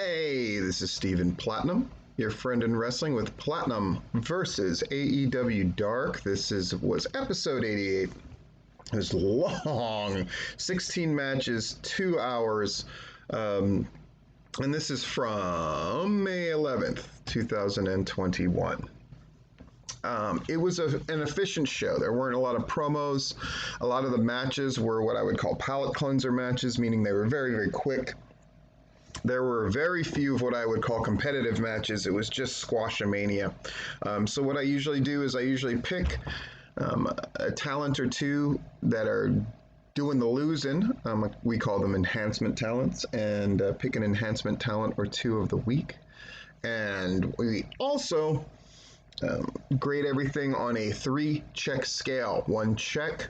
Hey, this is Steven Platinum, your friend in wrestling with Platinum versus AEW Dark. Was episode 88. It was long, 16 matches, 2 hours, and this is from May 11th, 2021. It was an efficient show. There weren't a lot of promos. A lot of the matches were what I would call palate cleanser matches, meaning they were very, very quick. There were very few of what I would call competitive matches. It was just squash-a-mania. So what I usually do is I usually pick a talent or two that are doing the losing. We call them enhancement talents, and pick an enhancement talent or two of the week. And we also grade everything on a 3-check scale. 1 check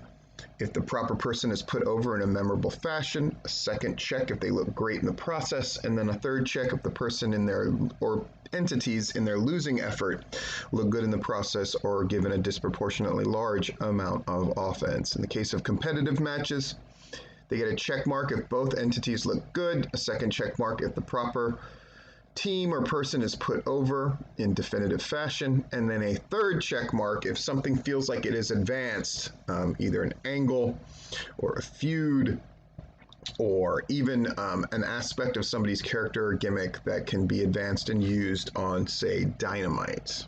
if the proper person is put over in a memorable fashion, a 2nd check if they look great in the process, and then a 3rd check if the person in their or entities in their losing effort look good in the process or given a disproportionately large amount of offense. In the case of competitive matches, they get a check mark if both entities look good, a 2nd check mark if the proper team or person is put over in definitive fashion, and then a 3rd check mark if something feels like it is advanced, either an angle or a feud or even an aspect of somebody's character or gimmick that can be advanced and used on, say, Dynamite.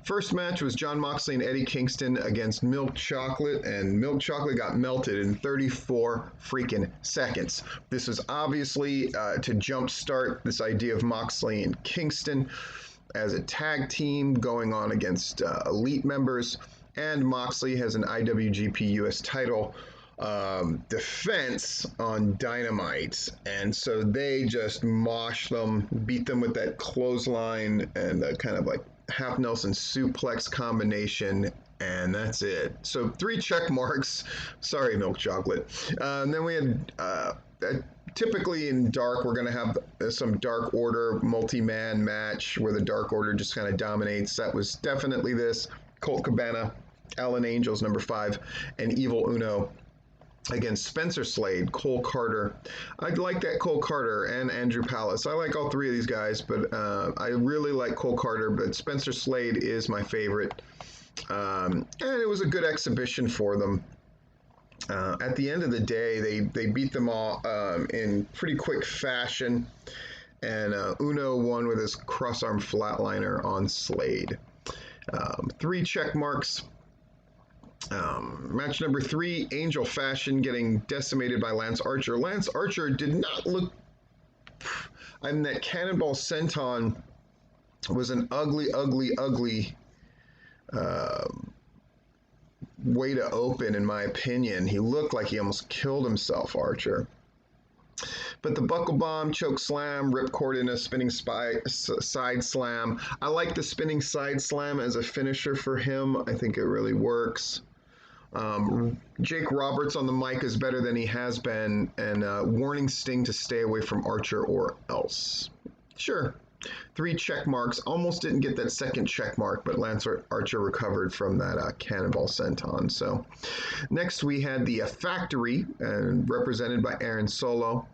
First match was Jon Moxley and Eddie Kingston against Milk Chocolate, and Milk Chocolate got melted in 34 freaking seconds. This was obviously to jumpstart this idea of Moxley and Kingston as a tag team going on against elite members, and Moxley has an IWGP US title defense on Dynamite, and so they just moshed them, beat them with that clothesline and the kind of like half Nelson suplex combination, and that's it. So 3 check marks. Sorry, Milk Chocolate. And then we had typically in Dark, we're going to have some Dark Order multi-man match where the Dark Order just kind of dominates. That was definitely this. Colt Cabana, Alan Angels, number 5, and Evil Uno against Spencer Slade, Cole Carter. I like that Cole Carter and Andrew Palace. I like all 3 of these guys, but I really like Cole Carter, but Spencer Slade is my favorite. And it was a good exhibition for them. At the end of the day, they beat them all in pretty quick fashion, and Uno won with his cross-arm flatliner on Slade. 3 check marks. Match number 3, Angel Fashion getting decimated by Lance Archer. Lance Archer did not look... that Cannonball Senton was an ugly way to open, in my opinion. He looked like he almost killed himself, Archer. But the buckle bomb, choke slam, ripcord in a spinning side slam. I like the spinning side slam as a finisher for him. I think it really works. Jake Roberts on the mic is better than he has been, and warning Sting to stay away from Archer or else. Sure. 3 check marks. Almost didn't get that 2nd check mark, but Lance Archer recovered from that Cannonball Senton. So next we had the Factory, represented by Aaron Solo,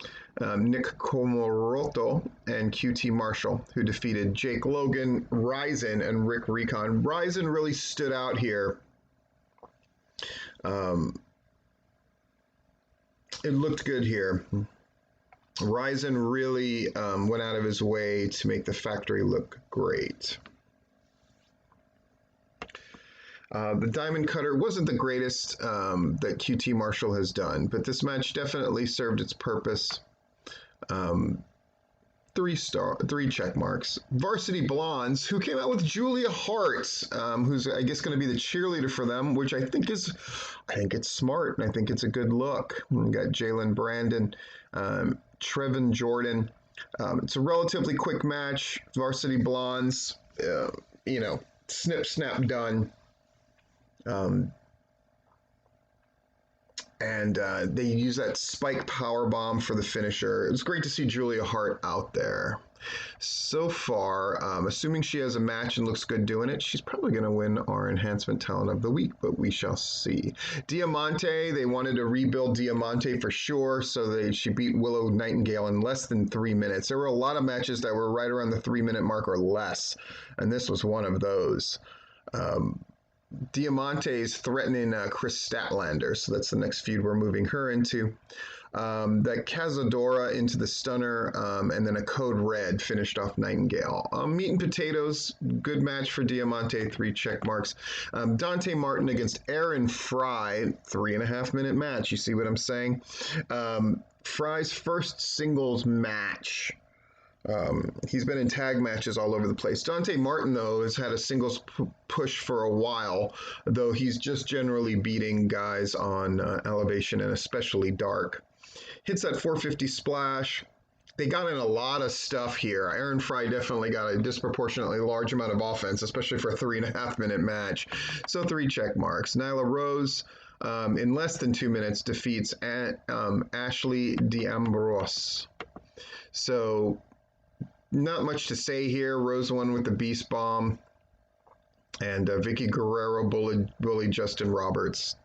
Nick Komoroto, and QT Marshall, who defeated Jake Logan, Ryzen, and Rick Recon. Ryzen really stood out here. It looked good here. Ryzen really went out of his way to make the Factory look great. The Diamond Cutter wasn't the greatest that QT Marshall has done, but this match definitely served its purpose. 3 check marks. Varsity Blondes, who came out with Julia Hart, who's I guess going to be the cheerleader for them, which I think it's smart, and I think it's a good look. We got Jalen Brandon, Trevin Jordan. It's a relatively quick match. Varsity Blondes, snip, snap, done. And they use that spike power bomb for the finisher. It was great to see Julia Hart out there. So far, assuming she has a match and looks good doing it, she's probably going to win our Enhancement Talent of the Week, but we shall see. Diamante, they wanted to rebuild Diamante for sure, so she beat Willow Nightingale in less than 3 minutes. There were a lot of matches that were right around the 3-minute mark or less, and this was one of those. Diamante is threatening Chris Statlander, so that's the next feud we're moving her into. That Cazadora into the stunner, and then a code red finished off Nightingale. Meat and potatoes, good match for Diamante, 3 check marks. Dante Martin against Aaron Fry, 3.5-minute match. You see what I'm saying? Fry's first singles match. He's been in tag matches all over the place. Dante Martin, though, has had a singles push for a while, though he's just generally beating guys on Elevation and especially Dark. Hits that 450 splash. They got in a lot of stuff here. Aaron Fry definitely got a disproportionately large amount of offense, especially for a 3.5-minute match. So 3 check marks. Nyla Rose, in less than 2 minutes, defeats Ashley D'Ambrose. So not much to say here. Rose won with the Beast Bomb. And Vicky Guerrero bullied Justin Roberts.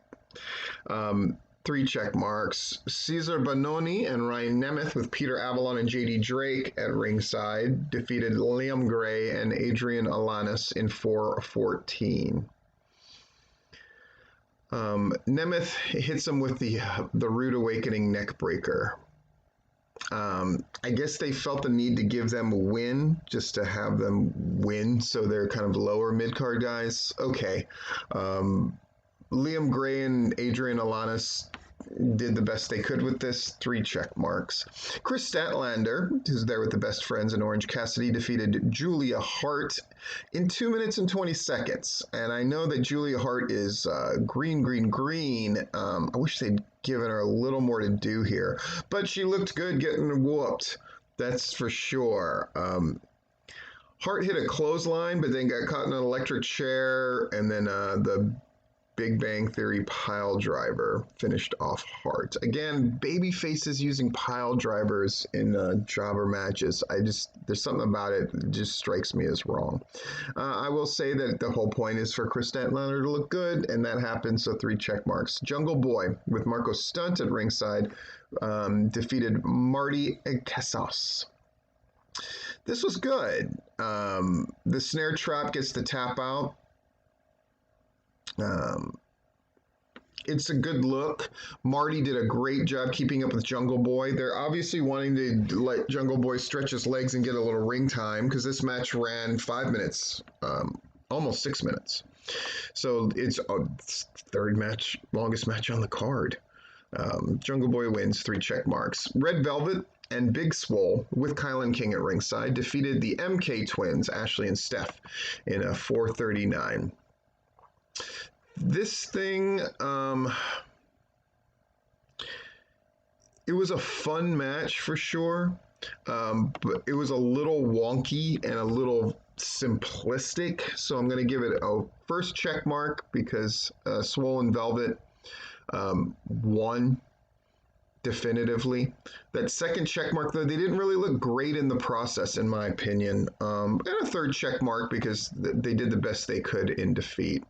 3 check marks. Cesar Bononi and Ryan Nemeth with Peter Avalon and JD Drake at ringside defeated Liam Gray and Adrian Alanis in 4:14. Nemeth hits him with the Rude Awakening neck breaker. I guess they felt the need to give them a win just to have them win, so they're kind of lower mid-card guys. Okay. Liam Gray and Adrian Alanis did the best they could with this. 3 check marks. Chris Statlander, who's there with the Best Friends in Orange Cassidy, defeated Julia Hart in 2 minutes and 20 seconds. And I know that Julia Hart is green. I wish they'd given her a little more to do here. But she looked good getting whooped. That's for sure. Hart hit a clothesline, but then got caught in an electric chair, and then the Big Bang Theory pile driver finished off Hart. Again, baby faces using pile drivers in jobber matches. There's something about it that just strikes me as wrong. I will say that the whole point is for Chris Statlander to look good, and that happened, so 3 check marks. Jungle Boy with Marco Stunt at ringside defeated Marty Casas. This was good. The snare trap gets the tap out. It's a good look. Marty did a great job keeping up with Jungle Boy. They're obviously wanting to let Jungle Boy stretch his legs and get a little ring time, because this match ran 5 minutes, almost 6 minutes. So it's a third match, longest match on the card. Jungle Boy wins, 3 check marks. Red Velvet and Big Swole with Kylan King at ringside defeated the MK twins, Ashley and Steph, in a 4:39. This thing, it was a fun match for sure, but it was a little wonky and a little simplistic, so I'm going to give it a first check mark because Swollen Velvet won definitively. That second check mark, though, they didn't really look great in the process, in my opinion. And a third check mark because they did the best they could in defeat.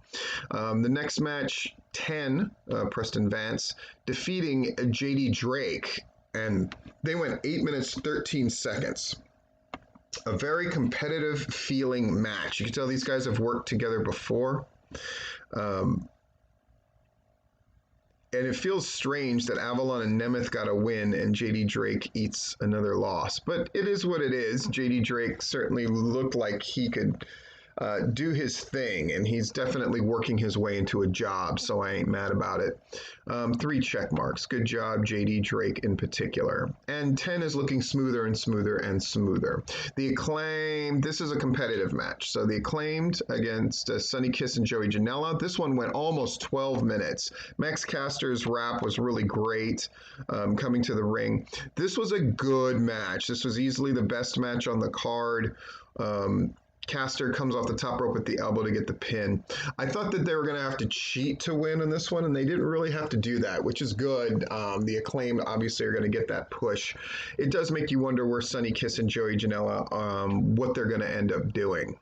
The next match, 10, Preston Vance, defeating JD Drake, and they went 8 minutes, 13 seconds. A very competitive feeling match. You can tell these guys have worked together before. And it feels strange that Avalon and Nemeth got a win and JD Drake eats another loss. But it is what it is. JD Drake certainly looked like he could do his thing, and he's definitely working his way into a job, so I ain't mad about it. 3 check marks. Good job, JD Drake in particular. And 10 is looking smoother and smoother and smoother. The Acclaimed, this is a competitive match. So the Acclaimed against Sonny Kiss and Joey Janela. This one went almost 12 minutes. Max Caster's rap was really great coming to the ring. This was a good match. This was easily the best match on the card. Caster comes off the top rope with the elbow to get the pin. I thought that they were going to have to cheat to win in this one, and they didn't really have to do that, which is good. The Acclaimed obviously are going to get that push. It does make you wonder where Sonny Kiss and Joey Janela, what they're going to end up doing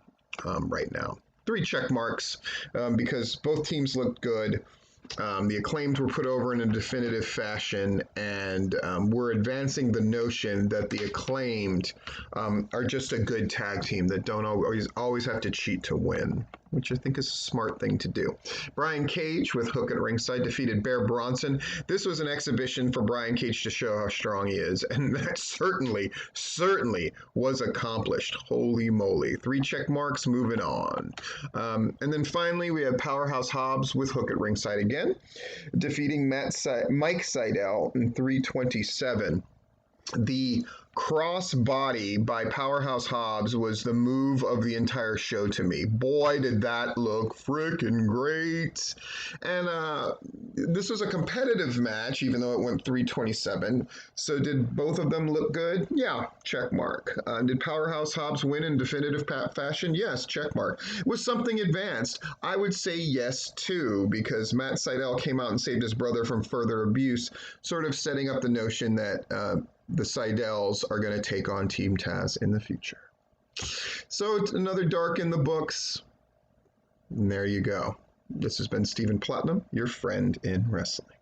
right now. 3 check marks because both teams looked good. The Acclaimed were put over in a definitive fashion, and we're advancing the notion that the Acclaimed are just a good tag team that don't always have to cheat to win, which I think is a smart thing to do. Brian Cage with Hook at ringside defeated Bear Bronson. This was an exhibition for Brian Cage to show how strong he is, and that certainly was accomplished. Holy moly. 3 check marks, moving on. And then finally, we have Powerhouse Hobbs with Hook at ringside again, defeating Mike Seidel in 327. The crossbody by Powerhouse Hobbs was the move of the entire show to me. Boy, did that look freaking great. And this was a competitive match, even though it went 327. So did both of them look good? Yeah, check mark. Did Powerhouse Hobbs win in definitive fashion? Yes, check mark. Was something advanced? I would say yes, too, because Matt Seidel came out and saved his brother from further abuse, sort of setting up the notion that the Seidels are going to take on Team Taz in the future. So it's another Dark in the books. And there you go. This has been Stephen Platinum, your friend in wrestling.